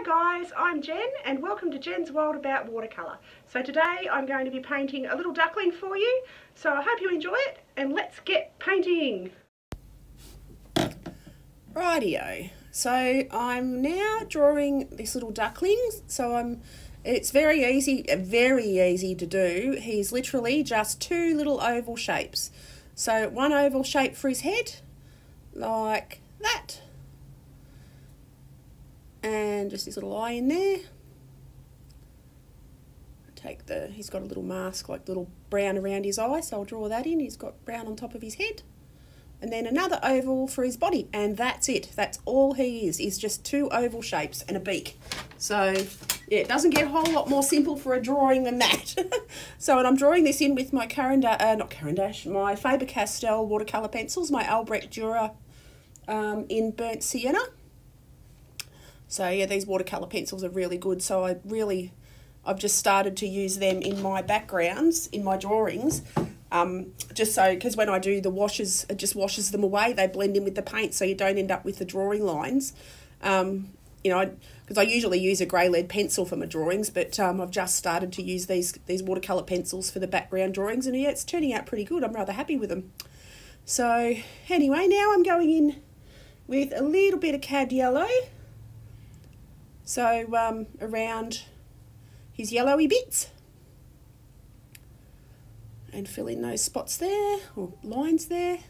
guys, I'm Jen and welcome to Jen's World About Watercolour. So today I'm going to be painting a little duckling for you, so I hope you enjoy it and let's get painting. Rightio, so I'm now drawing this little duckling, it's very easy to do. He's literally just two little oval shapes. So one oval shape for his head, like that. And just this little eye in there. He's got a little mask, like little brown around his eye, so I'll draw that in. He's got brown on top of his head. And then another oval for his body, and that's it. That's all he is just two oval shapes and a beak. So, yeah, it doesn't get a whole lot more simple for a drawing than that. So, and I'm drawing this in with my my Faber-Castell watercolour pencils, my Albrecht Dürer in burnt sienna. So yeah, these watercolour pencils are really good. So I've just started to use them in my backgrounds, in my drawings, because when I do the washes, it just washes them away. They blend in with the paint, so you don't end up with the drawing lines. Because I usually use a grey lead pencil for my drawings, but I've just started to use these watercolour pencils for the background drawings, and yeah, it's turning out pretty good. I'm rather happy with them. So anyway, now I'm going in with a little bit of cad yellow. So around his yellowy bits, and fill in those spots there, or lines there.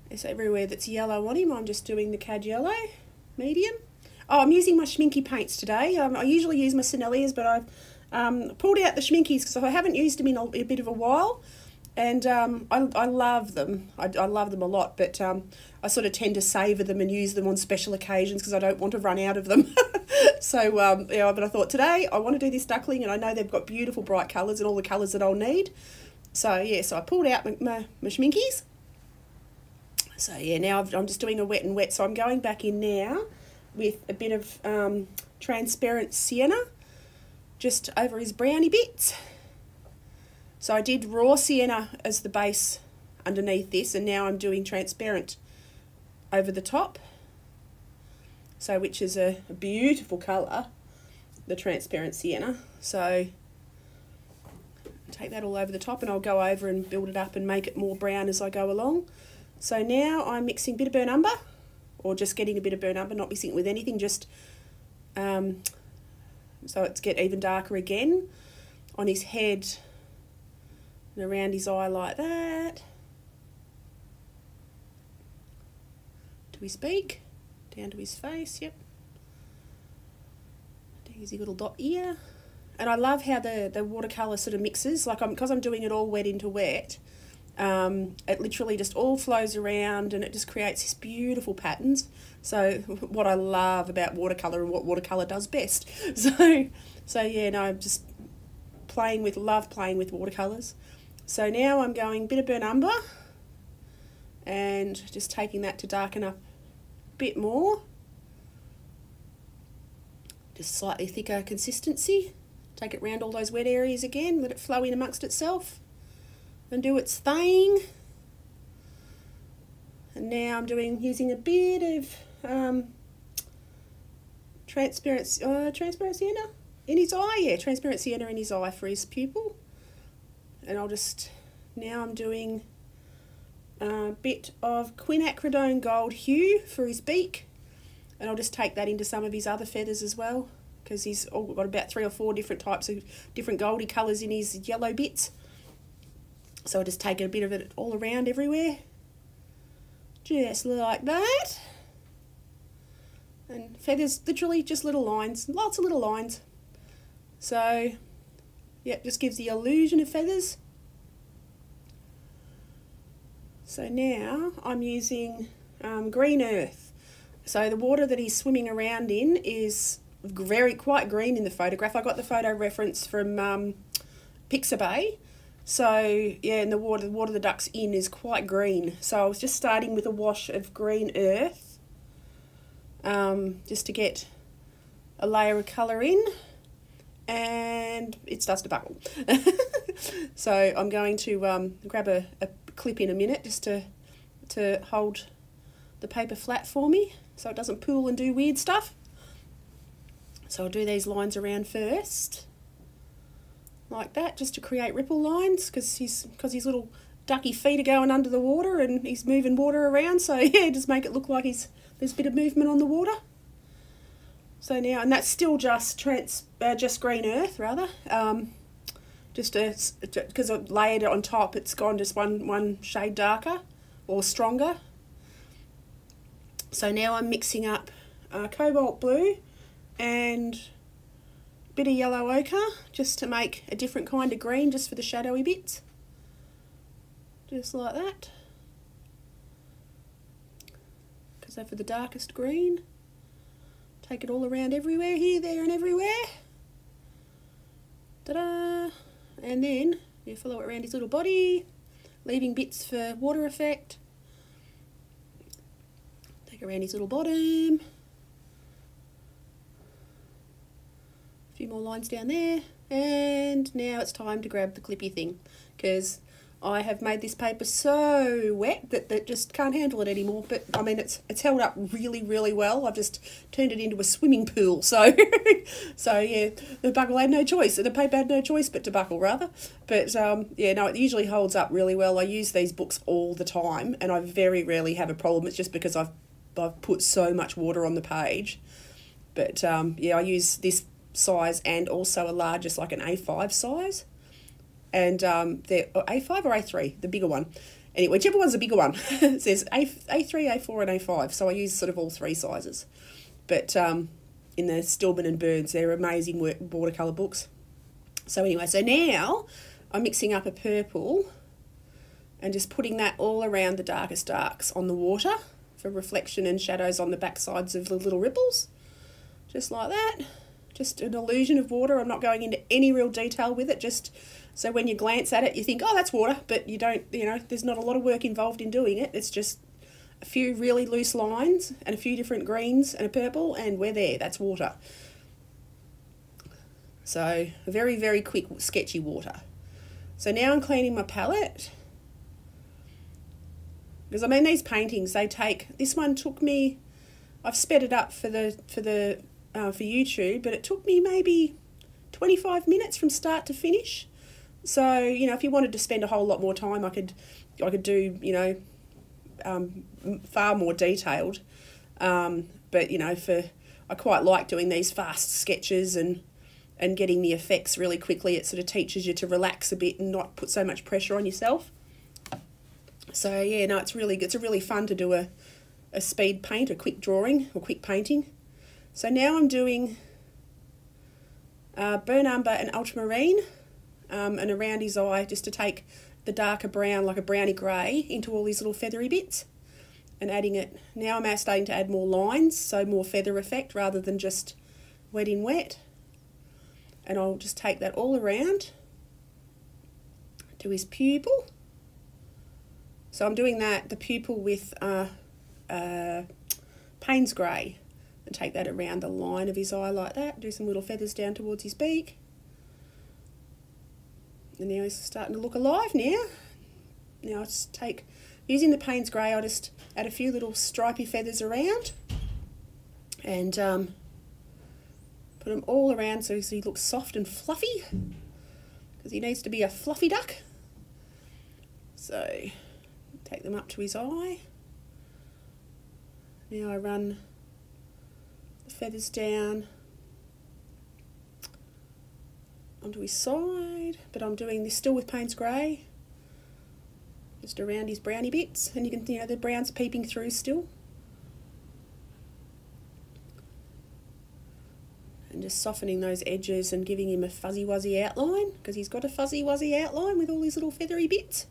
It's everywhere that's yellow on him. I'm just doing the cad yellow, medium. Oh, I'm using my schminky paints today. I usually use my Senneliers, but I've pulled out the schminkies because I haven't used them in a bit of a while. And I love them. I love them a lot, but I sort of tend to savour them and use them on special occasions because I don't want to run out of them. So, yeah, but I thought today I want to do this duckling, and I know they've got beautiful bright colours and all the colours that I'll need. So, yeah, so I pulled out my schminkies. So, yeah, now I'm just doing a wet and wet. So I'm going back in now with a bit of transparent sienna just over his brownie bits. So I did raw sienna as the base underneath this, and now I'm doing transparent over the top. So which is a beautiful colour, the transparent sienna. So take that all over the top, and I'll go over and build it up and make it more brown as I go along. So now I'm mixing a bit of burnt umber, or just getting a bit of burnt umber, not mixing it with anything, just so it's get even darker again on his head. And around his eye like that. To his beak. Down to his face, yep. There's his little dot ear. And I love how the watercolour sort of mixes. Like because I'm doing it all wet into wet, it literally just all flows around and it just creates this beautiful patterns. So what I love about watercolour and what watercolour does best. So yeah, no, I'm just love playing with watercolours. So now I'm going a bit of burnt umber and just taking that to darken up a bit more. Just slightly thicker consistency. Take it round all those wet areas again, let it flow in amongst itself and do its thing. And now I'm using a bit of transparent sienna in his eye. Yeah, transparent sienna in his eye for his pupil. And now I'm doing a bit of quinacridone gold hue for his beak. And I'll just take that into some of his other feathers as well, because he's got about 3 or 4 different types of different goldy colours in his yellow bits. So I'll just take a bit of it all around everywhere. Just like that. And feathers, literally just little lines, lots of little lines. So yep, just gives the illusion of feathers. So now I'm using green earth. So the water that he's swimming around in is quite green in the photograph. I got the photo reference from Pixabay. So yeah, and the water the duck's in is quite green. So I was just starting with a wash of green earth, just to get a layer of colour in. And it starts to buckle. So I'm going to grab a clip in a minute just to hold the paper flat for me so it doesn't pool and do weird stuff. So I'll do these lines around first, like that, just to create ripple lines, because his little ducky feet are going under the water and he's moving water around, so yeah, just make it look like there's a bit of movement on the water. So now, and that's still just green earth rather, just because I've layered it on top, it's gone just one shade darker or stronger. So now I'm mixing up cobalt blue and a bit of yellow ochre just to make a different kind of green, just for the shadowy bits. Just like that. So for the darkest green, take it all around everywhere, here, there and everywhere. Ta-da! And then you follow it around his little body, leaving bits for water effect. Take around his little bottom. A few more lines down there. And now it's time to grab the clippy thing, because I have made this paper so wet that just can't handle it anymore. But I mean, it's held up really, really well. I've just turned it into a swimming pool. So, so yeah, the buckle had no choice. The paper had no choice but to buckle, rather. But yeah, no, it usually holds up really well. I use these books all the time, and I very rarely have a problem. It's just because I've put so much water on the page. But yeah, I use this size and also a largest, like an A5 size. And they're A5 or A3, the bigger one. Anyway, whichever one's the bigger one. It says A3, A4 and A5, so I use sort of all three sizes. But in the Stillman and Burns, they're amazing watercolour books. So anyway, so now I'm mixing up a purple and just putting that all around the darkest darks on the water for reflection and shadows on the back sides of the little ripples. Just like that. Just an illusion of water. I'm not going into any real detail with it, just so when you glance at it, you think, oh, that's water, but you don't, you know, there's not a lot of work involved in doing it. It's just a few really loose lines and a few different greens and a purple, and we're there. That's water. So a very, very quick, sketchy water. So now I'm cleaning my palette, because I mean, these paintings, they take, this one took me, I've sped it up for YouTube, but it took me maybe 25 minutes from start to finish. So, you know, if you wanted to spend a whole lot more time, I could do, you know, far more detailed. But, you know, I quite like doing these fast sketches and getting the effects really quickly. It sort of teaches you to relax a bit and not put so much pressure on yourself. So, yeah, no, it's really fun to do a speed paint, a quick drawing or quick painting. So now I'm doing burnt umber and ultramarine and around his eye, just to take the darker brown, like a browny grey, into all these little feathery bits and adding it. Now I'm starting to add more lines, so more feather effect rather than just wet in wet. And I'll just take that all around to his pupil. So I'm doing the pupil with Payne's Grey, and take that around the line of his eye like that. Do some little feathers down towards his beak. And now he's starting to look alive now. Now I just take, using the Payne's Grey, I just add a few little stripy feathers around and put them all around so he looks soft and fluffy, because he needs to be a fluffy duck. So take them up to his eye. Now I run the feathers down onto his side, but I'm doing this still with Payne's Grey, just around his browny bits, and you can, you know, the brown's peeping through still. And just softening those edges and giving him a fuzzy wuzzy outline, because he's got a fuzzy wuzzy outline with all these little feathery bits.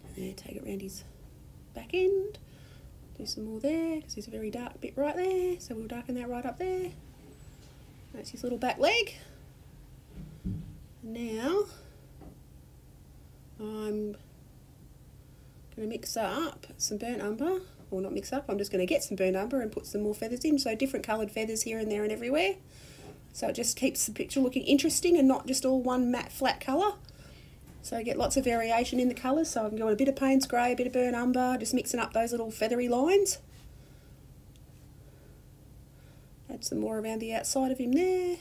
And there, take it around his back end. Do some more there, because there's a very dark bit right there, so we'll darken that right up there. That's his little back leg. Now I'm going to mix up some burnt umber, or not mix up, I'm just going to get some burnt umber and put some more feathers in, so different coloured feathers here and there and everywhere. So it just keeps the picture looking interesting and not just all one matte flat colour. So I get lots of variation in the colours. So I can go with a bit of Payne's Grey, a bit of burnt umber, just mixing up those little feathery lines. Add some more around the outside of him there.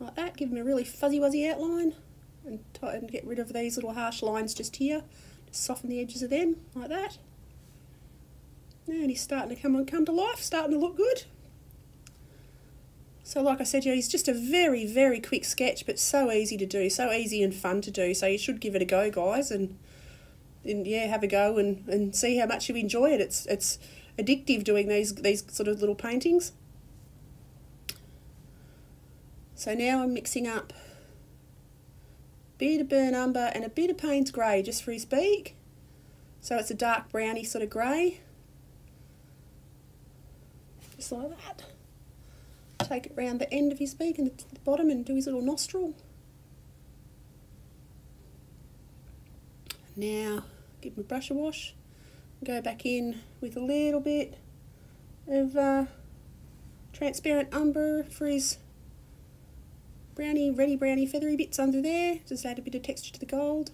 Like that, give him a really fuzzy wuzzy outline. And get rid of these little harsh lines just here. Just soften the edges of them, like that. And he's starting to come to life, starting to look good. So like I said, yeah, he's just a very, very quick sketch, but so easy to do, so easy and fun to do. So you should give it a go, guys, and yeah, have a go and see how much you enjoy it. It's addictive doing these sort of little paintings. So now I'm mixing up a bit of burnt umber and a bit of Payne's Grey just for his beak. So it's a dark browny sort of grey. Just like that. Take it round the end of his beak and the bottom and do his little nostril. Now give him a brush wash. Go back in with a little bit of transparent umber for his browny, reddy browny feathery bits under there. Just add a bit of texture to the gold.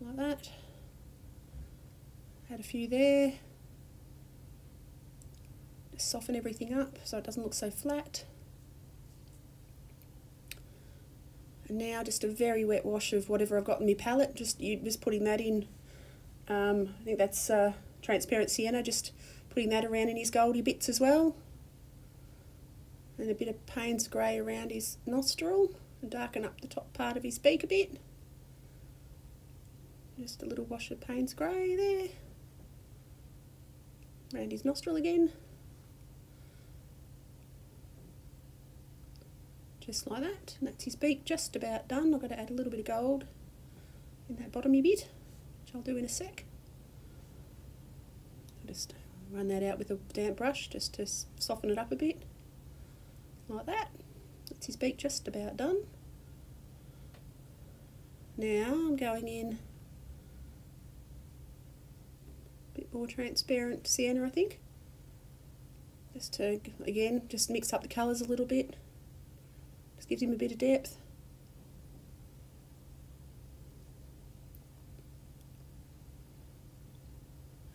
Like that. Add a few there. Soften everything up so it doesn't look so flat. And now just a very wet wash of whatever I've got in my palette, just putting that in. I think that's transparent sienna, just putting that around in his goldy bits as well. And a bit of Payne's Grey around his nostril and darken up the top part of his beak a bit. Just a little wash of Payne's Grey there. Around his nostril again. Just like that, and that's his beak just about done. I've got to add a little bit of gold in that bottomy bit, which I'll do in a sec. I'll just run that out with a damp brush just to soften it up a bit, like that. That's his beak just about done. Now I'm going in a bit more transparent sienna, I think, just to, again, just mix up the colours a little bit. Just gives him a bit of depth.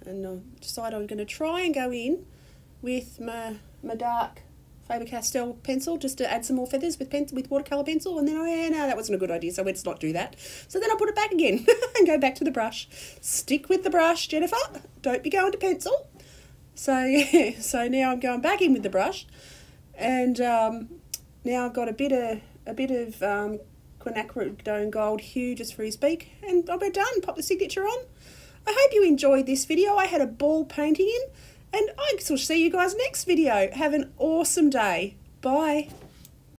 And I decided I'm going to try and go in with my dark Faber-Castell pencil just to add some more feathers with watercolour pencil, and then no, that wasn't a good idea, so let's not do that. So then I put it back again and go back to the brush. Stick with the brush, Jennifer. Don't be going to pencil. So yeah, so now I'm going back in with the brush, and now I've got a bit of quinacridone gold hue just for his beak, and I'll be done. Pop the signature on. I hope you enjoyed this video. I had a ball painting in, and I shall see you guys next video. Have an awesome day. Bye.